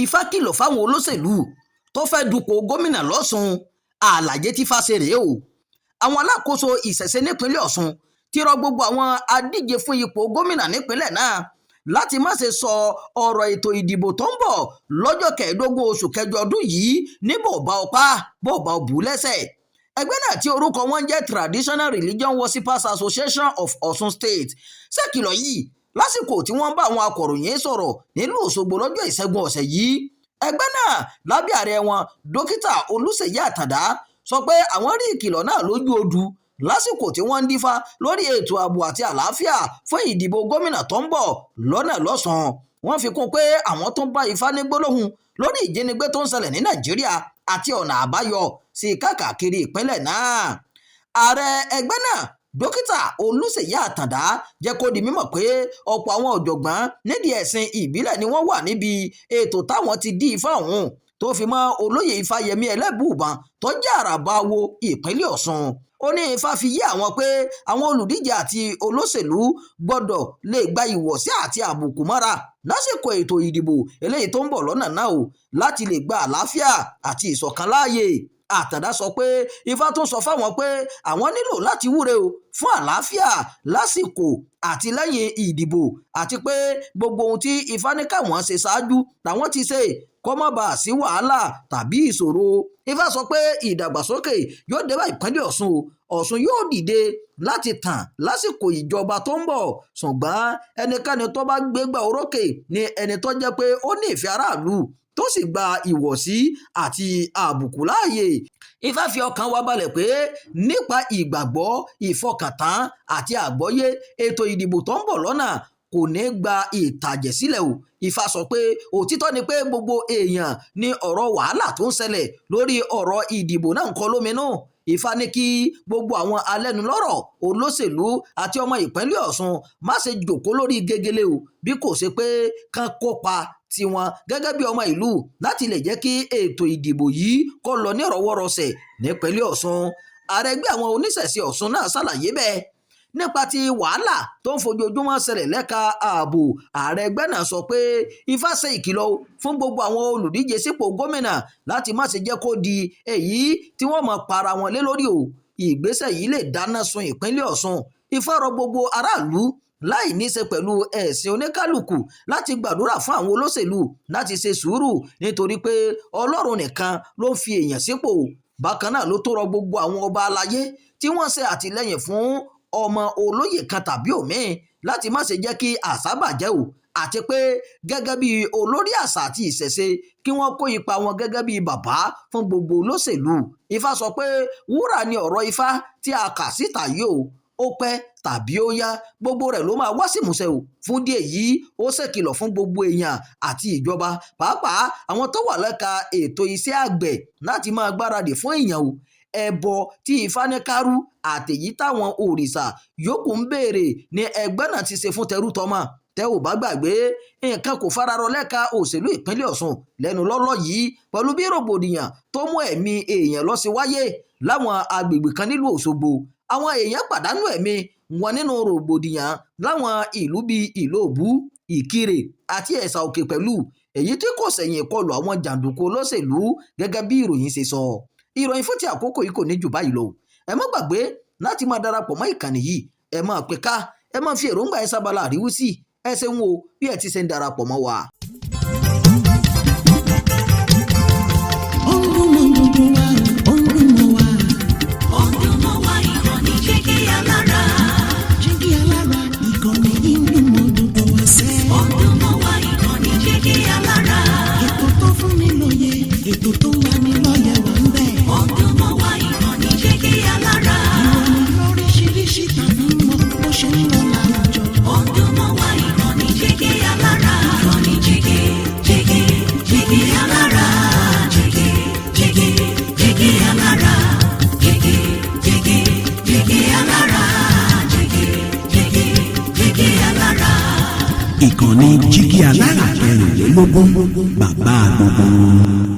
Ifá kìlọ̀ fáwọn olóṣèlú tó fẹ́ dupò gómìnà lọ́sùn. Àlàyé tí Ifá ṣe rèé o. Àwọn alákòóso ìṣẹ̀ṣe nípínlẹ̀ Ọ̀ṣun ti rọ gbogbo àwọn adíje fún ipò gómìnà nípínlẹ̀ náà láti má ṣe sọ ọ̀rọ̀ ètò ìdìbò tó ń bọ̀ lọ́jọ́ 15 oṣù kẹjọ ọdún yìí ní bòbá ọpá bòbá òbú lẹ́sẹ̀. Ẹgbẹ́ náà tí orúkọ wọn jẹ́ Traditional Religion Worshippers Association of Osun State ṣèkìlọ̀ yìí lásìkò tí wọ́n bá àwọn akọ̀ròyìn sọ̀rọ̀ nílùú Òṣogbo lọ́jọ́ ìṣẹ́gun ọ̀sẹ̀ yìí. Ẹgbẹ́ náà lábẹ́ ààrẹ wọn dókítà Olúṣèyí Àtàndá sọ pé àwọn rí ìkìlọ̀ náà lójú odù lásìkò tí wọ́n ń dífá lórí ètò ààbò àti àlàáfíà fún ìdìbò gómìnà tó ń bọ̀ lọ́nà lọ́sàn-án. Wọ́n fi kún pé àwọn tó ń bá Ifá ní gbólóhùn lórí ìjínigbé tó ń ṣẹlẹ̀ ní Nàìjíríà àti ọ̀nà àbáyọ sí káàkiri ìpínlẹ̀ náà. Ààrẹ ẹgbẹ́ náà dókítà Olúṣèyí Àtàndá jẹ́ kó di mímọ̀ pé ọ̀pọ̀ àwọn ọ̀jọ̀gbọ́n nídìí ẹ̀sìn ìbílẹ̀ ni wọ́n wà níbi ètò táwọn ti dí Ifá ọ̀hún tó fi mọ́ olóyè Ifáyẹmí Ẹlẹ́bùúbọn tó jẹ́ àràbà wo ìpínlẹ̀ Ọ̀ṣun. Ó ní Ifá fi yé àwọn pé àwọn olùdíje àti olóṣèlú gbọ́dọ̀ lè gba ìwọ̀sí àti àbùkù mọ́ra lásìkò ètò ìdìbò eléyìí tó ń bọ̀ lọ́nà náà o láti lè gba àlàáfíà àti ìṣọ̀kan láàyè. Àtàndá sọ pé Ifá tún sọ fáwọn pé àwọn nílò láti wúre o fún àlàáfíà lásìkò àti lẹ́yìn ìdìbò àti pé gbogbo ohun tí Ifá ní káwọn ṣe ṣáájú làwọn ti ṣe kó má bàa sí wàhálà tàbí ìṣòro. Ifá sọ pé ìdàgbàsókè yóò dé bá ìpínlẹ̀ Ọ̀ṣun o. Ọ̀ṣun yóò dìde láti tàn lásìkò ìjọba tó ń bọ̀ ṣùgbọ́n ẹnikẹ́ni tó bá gbégbá orókè ni ẹni tó jẹ́ pé ó ní ìfẹ́ aráàlú tó sì gba ìwọ̀sí àti àbùkù láàyè. Ifá fi ọkàn wa balẹ̀ pé nípa ìgbàgbọ́ ìfọkàntán àti àgbọ́yé ètò ìdìbò tó ń bọ̀ lọ́nà kò ní gba ìtàjẹ̀sílẹ̀ o. Ifá sọ pé òtítọ́ ni pé gbogbo èèyàn ní ọ̀rọ̀ wàhálà tó ń ṣẹlẹ̀ lórí ọ̀rọ̀ ìdìbò náà ń kọ lóminú. Ifá ní kí gbogbo àwọn alẹ́nulọ́rọ̀ olóṣèlú àti ọmọ ìpínlẹ̀ Ọ̀ṣun má ṣe jòkó lórí gegele o bí kò ṣe pé kán kópa tiwọn gẹ́gẹ́ bí ọmọ ìlú láti lè jẹ́ kí ètò ìdìbò yìí kó lọ ní ìrọwọ́rọsẹ̀ nípínlẹ̀ Ọ̀ṣun. Ààrẹ ẹgbẹ́ àwọn oníṣẹ̀ṣe Ọ̀ṣun náà ṣàlàyé bẹ́ẹ̀ nípa ti wàhálà tó ń fojoojúmọ́ ṣẹlẹ̀ lẹ́ka ààbò. Ààrẹ ẹgbẹ́ náà sọ pé Ifá ṣe ìkìlọ̀ fún gbogbo àwọn olùdíje sípò gómìnà láti má ṣe jẹ́ kó di èyí tí wọ́n mọ̀ para wọn lé lórí o. Ìgbésẹ̀ yìí lè dáná sun ìpínlẹ̀ Ọ̀ṣun. Ifá rọ gbogbo aráàlú láì ní ṣe pẹ̀lú ẹ̀sìn oníkálukú láti gbàdúrà fún àwọn olóṣèlú láti ṣe sùúrù nítorí pé Ọlọ́run nìkan ló ń fi èèyàn sípò. Bákan náà ló tó rọ gbogbo àwọn ọba aláyé tí wọ́n ṣe àtìlẹ́yìn fún ọmọ olóyè kan tàbí òmíì láti má ṣe jẹ́ kí àṣà bàjẹ́ o àti pé gẹ́gẹ́ bí olórí àṣà àti ìṣẹ̀ṣe kí wọ́n kó ipa wọn gẹ́gẹ́ bí bàbá fún gbogbo olóṣèlú. Ifá sọ pé wúrà ni ọ̀rọ̀ Ifá tí a kà síta yìí o ó pẹ́ tàbí ó yá gbogbo rẹ̀ ló máa wá sí ìmúṣẹ o. Fún díẹ̀ yìí ó ṣèkìlọ̀ fún gbogbo èèyàn àti ìjọba pàápàá àwọn tó wà lẹ́ka ètò iṣẹ́ àgbẹ̀ láti máa gbáradì fún èèyàn o. Ẹbọ tí Ifá ní kárú àtèyí táwọn òrìṣà yòókù ń béèrè ni ẹgbẹ́ náà ti ṣe fún tẹrútọmọ. Tẹ́ ò bá gbàgbé nǹkan kò fararọ lẹ́ka òṣèlú ìpínlẹ̀ Ọ̀ṣun lẹ́nu lọ́lọ́ yìí pẹ̀lú bí rògbòdìyàn tó mú ẹ̀mí èèyàn lọ sí wáyé láwọn agbègbè kan nílùú Òṣogbo. Àwọn èèyàn pàdánù ẹ̀mí wọn nínú rògbòdìyàn láwọn ìlú bíi Ìlóòbù, Ìkirè àti Ẹ̀sà Òkè pẹ̀lú èyí tí kò sẹ̀yìn ìkọlù àwọn jàǹdùkú olóṣèlú gẹ́gẹ́ bí ìròyìn ṣe sọ. Ìròyìn fún ti àkókò yìí kò ní jù báyìí lọ. Ẹ má gbàgbé láti máa darapọ̀ mọ́ ìkànnì yìí. Ẹ máa pè ká, ẹ máa fi èròǹgbà ẹ sábàlá àríwísí. Ẹ ṣeun o bí ẹ ti ṣe ń darapọ̀ mọ́ wa. Ètò tó wà ní lọ́yẹ̀ wà ń bẹ̀. Ọdún mọ́ wá ìkànnì Jígí Alára. Ìròyìn lóríṣiríṣi tàbí mọ́ bó ṣe ń lọ láwùjọ. Ọdún mọ́ wá ìkànnì Jígí Alára. Ìkànnì Jígí Alára. Jígí Alára. Jígí Alára. Jígí Alára. Ìkànnì Jígí Alára 16 bàbá gbogbo.